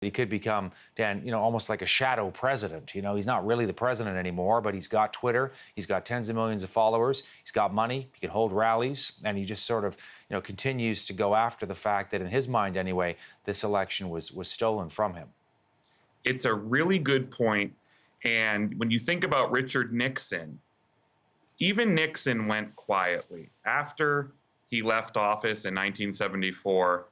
He could become, Dan, almost like a shadow president. He's not really the president anymore, but he's got Twitter. He's got tens of millions of followers. He's got money. He can hold rallies. And he just sort of, continues to go after the fact that, in his mind anyway, this election was stolen from him. It's a really good point. And when you think about Richard Nixon, even Nixon went quietly. After he left office in 1974,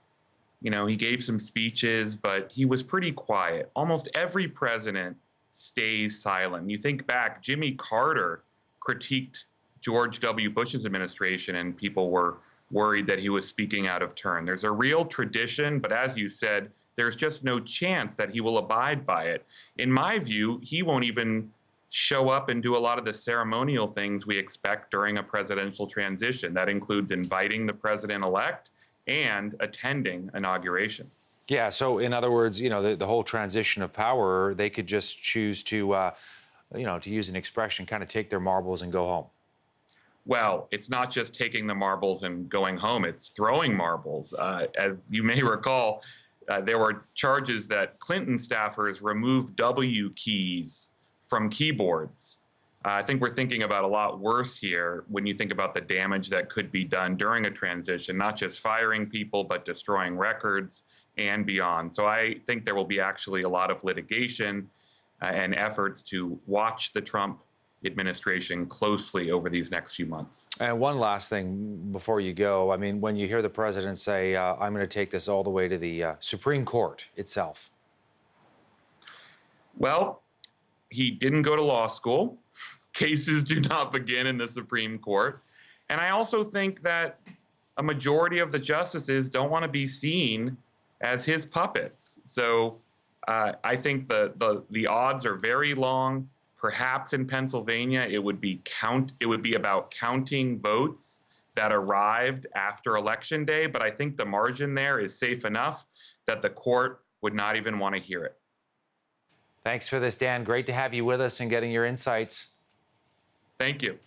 he gave some speeches, but he was pretty quiet. Almost every president stays silent. You think back, Jimmy Carter critiqued George W. Bush's administration, and people were worried that he was speaking out of turn. There's a real tradition, but as you said, there's just no chance that he will abide by it. In my view, he won't even show up and do a lot of the ceremonial things we expect during a presidential transition. That includes inviting the president-elect and attending inauguration. Yeah, so in other words, the whole transition of power, they could just choose to, to use an expression, kind of take their marbles and go home. Well, it's not just taking the marbles and going home, it's throwing marbles. As you may recall, there were charges that Clinton staffers removed W keys from keyboards. I think we're thinking about a lot worse here when you think about the damage that could be done during a transition, not just firing people, but destroying records and beyond. So I think there will be actually a lot of litigation and efforts to watch the Trump administration closely over these next few months. And one last thing before you go. I mean, when you hear the president say, I'm going to take this all the way to the Supreme Court itself. Well, he didn't go to law school. Cases do not begin in the Supreme Court. And I also think that a majority of the justices don't want to be seen as his puppets. So I think the odds are very long. Perhaps in Pennsylvania, it would be about counting votes that arrived after Election Day. But I think the margin there is safe enough that the court would not even want to hear it. Thanks for this, Dan. Great to have you with us and getting your insights. Thank you.